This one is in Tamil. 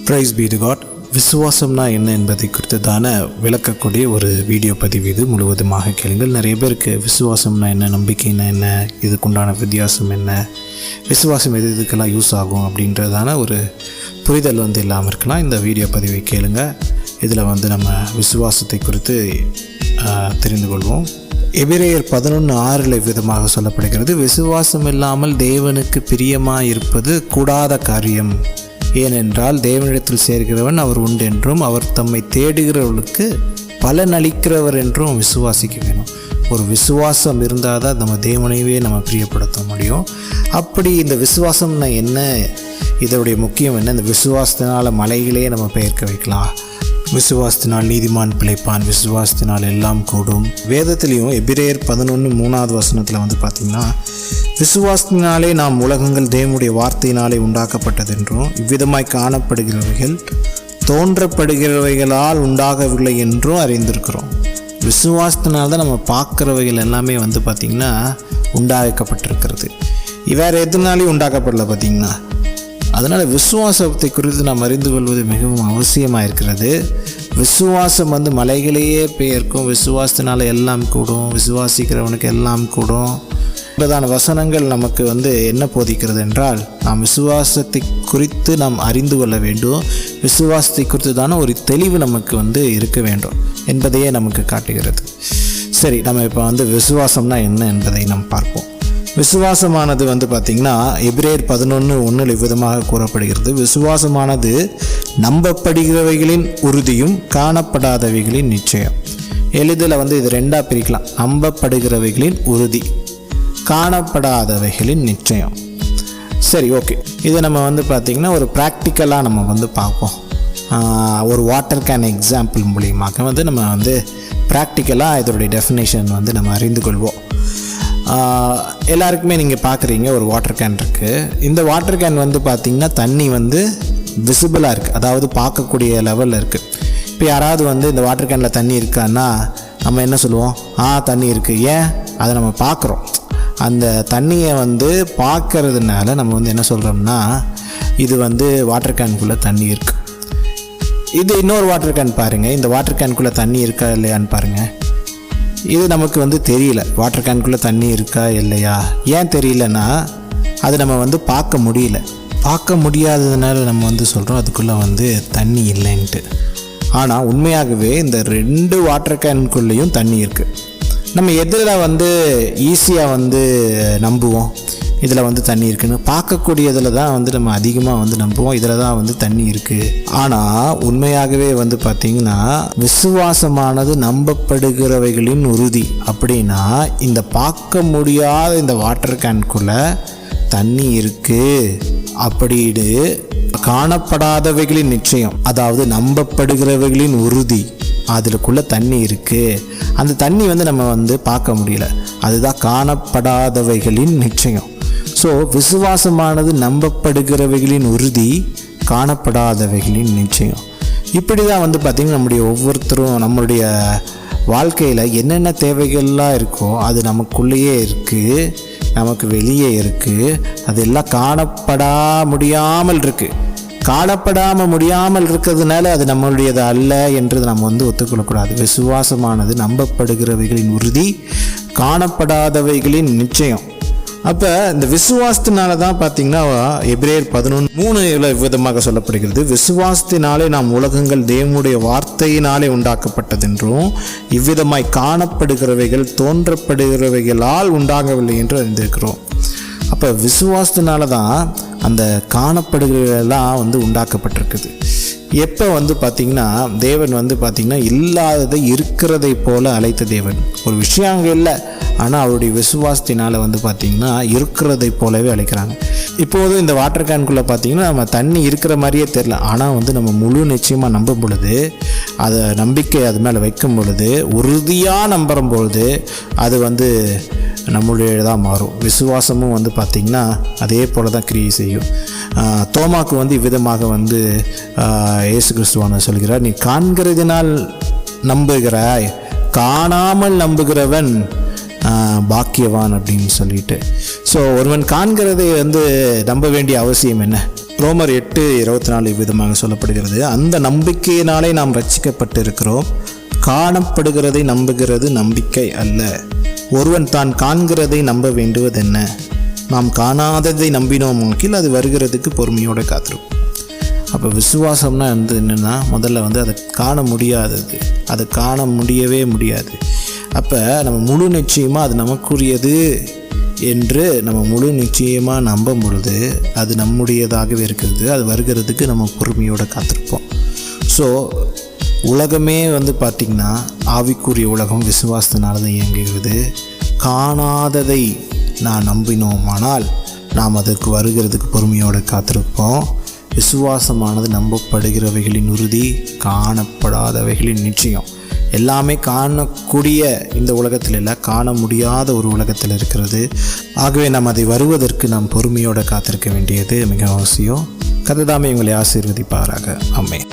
Price be to God. விசுவாசம்னா என்ன என்பதை குறித்ததான விளக்கக்கூடிய ஒரு வீடியோ பதிவு இது. முழுவதுமாக கேளுங்கள். நிறைய பேருக்கு விசுவாசம்னா என்ன, நம்பிக்கைன்னா என்ன, இதுக்குண்டான வித்தியாசம் என்ன, விசுவாசம் இதுக்கெல்லாம் யூஸ் ஆகும் அப்படின்றதான ஒரு புரிதல் இல்லாமல் இருக்கலாம். இந்த வீடியோ பதிவை கேளுங்க. இதில் நம்ம விசுவாசத்தை குறித்து தெரிந்து கொள்வோம். எபிரேயர் 11:6 விதமாக சொல்லப்படுகிறது, விசுவாசம் இல்லாமல் தேவனுக்கு பிரியமாக இருப்பது கூடாத காரியம். ஏனென்றால் தேவனிடத்தில் சேர்கிறவன் அவர் உண்டு என்றும் அவர் தம்மை தேடுகிறவர்களுக்கு பலன் அளிக்கிறவர் என்றும் விசுவாசிக்க வேணும். ஒரு விசுவாசம் இருந்தால் தான் நம்ம தேவனையே நம்ம பிரியப்படுத்த முடியும். அப்படி இந்த விசுவாசம்னா என்ன, இதோடைய முக்கியம் என்ன? இந்த விசுவாசத்தினால் மலைகளே நம்ம பெயர்க்க வைக்கலாம். விசுவாசத்தினால் நீதிமான் பிழைப்பான், விசுவாசத்தினால் எல்லாம் கூடும். வேதத்திலையும் எபிரேயர் 11:3 பார்த்திங்கன்னா, விசுவாசத்தினாலே நாம் உலகங்கள் தேவனுடைய வார்த்தையினாலே உண்டாக்கப்பட்டது என்றும் இவ்விதமாய் காணப்படுகிறவைகள் தோன்றப்படுகிறவைகளால் உண்டாகவில்லை என்றும் அறிந்திருக்கிறோம். விசுவாசத்தினால்தான் நம்ம பார்க்குறவைகள் எல்லாமே பார்த்திங்கன்னா உண்டாக்கப்பட்டிருக்கிறது. வேறு எதுனாலையும் உண்டாக்கப்படலை பார்த்திங்கன்னா. அதனால் விசுவாசத்தை குறித்து நாம் அறிந்து கொள்வது மிகவும் அவசியமாக இருக்கிறது. விசுவாசம் மலைகளையே பெயர்க்கும், விசுவாசத்தினால எல்லாம் கூடும், விசுவாசிக்கிறவனுக்கு எல்லாம் கூடும் என்பதான வசனங்கள் நமக்கு என்ன போதிக்கிறது என்றால், நாம் விசுவாசத்தை குறித்து நாம் அறிந்து கொள்ள வேண்டும். விசுவாசத்தை குறித்து தானே ஒரு தெளிவு நமக்கு இருக்க வேண்டும் என்பதையே நமக்கு காட்டுகிறது. சரி, நம்ம இப்போ விசுவாசம்னா என்ன என்பதை நாம் பார்ப்போம். விசுவாசமானது பார்த்திங்கன்னா எபிரேயர் 11:1 இவ்விதமாக கூறப்படுகிறது, விசுவாசமானது நம்பப்படுகிறவைகளின் உறுதியும் காணப்படாதவைகளின் நிச்சயம். எளிதில் இது ரெண்டாக பிரிக்கலாம். நம்பப்படுகிறவைகளின் உறுதி, காணப்படாதவைகளின் நிச்சயம். சரி, ஓகே. இதை நம்ம பார்த்திங்கன்னா ஒரு ப்ராக்டிக்கலாக நம்ம பார்ப்போம். ஒரு வாட்டர் கேன் எக்ஸாம்பிள் மூலியமாக நம்ம ப்ராக்டிக்கலாக இதோடைய டெஃபினேஷன் நம்ம அறிந்து கொள்வோம். எல்லாருக்குமே நீங்கள் பார்க்குறீங்க, ஒரு வாட்டர் கேன் இருக்குது. இந்த வாட்டர் கேன் பார்த்திங்கன்னா தண்ணி விசிபிளாக இருக்குது, அதாவது பார்க்கக்கூடிய லெவலில் இருக்குது. இப்போ யாராவது இந்த வாட்டர் கேனில் தண்ணி இருக்கான்னா நம்ம என்ன சொல்லுவோம்? தண்ணி இருக்குது. ஏன்? அதை நம்ம பார்க்குறோம். அந்த தண்ணியை பார்க்கறதுனால நம்ம என்ன சொல்கிறோம்னா, இது வாட்டர் கேனுக்குள்ளே தண்ணி இருக்குது. இது இன்னொரு வாட்டர் கேன் பாருங்கள், இந்த வாட்டர் கேனுக்குள்ளே தண்ணி இருக்கா இல்லையான்னு பாருங்கள். இது நமக்கு தெரியல, வாட்டர் கேனுக்குள்ளே தண்ணி இருக்கா இல்லையா. ஏன் தெரியலன்னா, அது நம்ம பார்க்க முடியல. பார்க்க முடியாததுனால நம்ம சொல்கிறோம் அதுக்குள்ளே தண்ணி இல்லைன்ட்டு. ஆனால் உண்மையாகவே இந்த 2 வாட்டர் கேனுக்குள்ளேயும் தண்ணி இருக்குது. நம்ம எதில் ஈஸியாக நம்புவோம்? இதில் தண்ணி இருக்குன்னு. பார்க்கக்கூடியதில் தான் நம்ம அதிகமாக நம்புவோம், இதில் தான் தண்ணி இருக்குது. ஆனால் உண்மையாகவே பார்த்திங்கன்னா விசுவாசமானது நம்பப்படுகிறவைகளின் உறுதி. அப்படின்னா இந்த பார்க்க முடியாத இந்த வாட்டர் கேனுக்குள்ளே தண்ணி இருக்குது அப்படின்னு காணப்படாதவைகளின் நிச்சயம், அதாவது நம்பப்படுகிறவைகளின் உறுதி, அதுக்குள்ளே தண்ணி இருக்குது. அந்த தண்ணி நம்ம பார்க்க முடியல, அதுதான் காணப்படாதவைகளின் நிச்சயம். ஸோ விசுவாசமானது நம்பப்படுகிறவைகளின் உறுதி, காணப்படாதவைகளின் நிச்சயம். இப்படி தான் பார்த்திங்கன்னா நம்முடைய ஒவ்வொருத்தரும் நம்மளுடைய வாழ்க்கையில் என்னென்ன தேவைகள்லாம் இருக்கோ அது நமக்குள்ளேயே இருக்குது, நமக்கு வெளியே இருக்குது. அதெல்லாம் காணப்படாமல் இருக்குது. காணப்படாமல் முடியாமல் இருக்கிறதுனால அது நம்மளுடையது அல்ல என்று நம்ம ஒத்துக்கொள்ளக்கூடாது. விசுவாசமானது நம்பப்படுகிறவைகளின் உறுதி, காணப்படாதவைகளின் நிச்சயம். அப்போ இந்த விசுவாசத்தினால தான் பார்த்திங்கன்னா எபிரேயர் 11:3 விதமாக சொல்லப்படுகிறது, விசுவாசத்தினாலே நாம் உலகங்கள் தேவனுடைய வார்த்தையினாலே உண்டாக்கப்பட்டதென்றும் இவ்விதமாய் காணப்படுகிறவைகள் தோன்றப்படுகிறவைகளால் உண்டாகவில்லை என்று அறிந்திருக்கிறோம். அப்போ விசுவாசத்தினால தான் அந்த காணப்படுகிறவெல்லாம் உண்டாக்கப்பட்டிருக்குது. எப்போ பார்த்திங்கன்னா தேவன் பார்த்திங்கன்னா இல்லாததை இருக்கிறதை போல அழைத்த தேவன். ஒரு விஷயம் அங்கே இல்லை, ஆனால் அவருடைய விசுவாசத்தினால் பார்த்திங்கன்னா இருக்கிறதை போலவே அழைக்கிறாங்க. இப்போது இந்த வாட்டர் கேனுக்குள்ளே பார்த்திங்கன்னா நம்ம தண்ணி இருக்கிற மாதிரியே தெரில, ஆனால் நம்ம முழு நிச்சயமாக நம்பும் பொழுது, அதை நம்பிக்கை அது மேலே வைக்கும் பொழுது, உறுதியாக நம்பும் பொழுது அது நம்மளுடையதாக மாறும். விசுவாசமும் பார்த்திங்கன்னா அதே போல் தான் கிரியை செய்யும். தோமாக்கு இவ்விதமாக இயேசு கிறிஸ்துவான சொல்கிறார், நீ காண்கிறதினால் நம்புகிறாய், காணாமல் நம்புகிறவன் பாக்கியவான் அப்படின்னு சொல்லிட்டு. ஸோ ஒருவன் காண்கிறதை நம்ப வேண்டிய அவசியம் என்ன? ரோமர் 8:24 விதமாக சொல்லப்படுகிறது, அந்த நம்பிக்கையினாலே நாம் ரட்சிக்கப்பட்டு இருக்கிறோம். காணப்படுகிறதை நம்புகிறது நம்பிக்கை அல்ல. ஒருவன் தான் காண்கிறதை நம்ப வேண்டுவதென்ன? நாம் காணாததை நம்பினோமாக்கில் அது வருகிறதுக்கு பொறுமையோடு காத்திருக்கும். அப்போ விசுவாசம்னா என்னென்னா, முதல்ல அதை காண முடியாதது, அதை காண முடியவே முடியாது. அப்போ நம்ம முழு நிச்சயமாக அது நமக்குரியது என்று நம்ம முழு நிச்சயமாக நம்பும் பொழுது அது நம்முடையதாகவே இருக்கிறது. அது வருகிறதுக்கு நம்ம பொறுமையோடு காத்திருப்போம். ஸோ உலகமே பார்த்திங்கன்னா ஆவிக்குரிய உலகம் விசுவாசத்தினால தான் இயங்குகிறது. காணாததை நான் நம்பினோமானால் நாம் அதற்கு வருகிறதுக்கு பொறுமையோடு காத்திருப்போம். விசுவாசமானது நம்பப்படுகிறவைகளின் உறுதி, காணப்படாதவைகளின் நிச்சயம். எல்லாமே காணக்கூடிய இந்த உலகத்தில் இல்லை, காண முடியாத ஒரு உலகத்தில் இருக்கிறது. ஆகவே நாம் அதை வருவதற்கு நாம் பொறுமையோடு காத்திருக்க வேண்டியது மிக அவசியம். கர்த்தர் தாமே உங்களை ஆசீர்வதிப்பாராக. ஆமென்.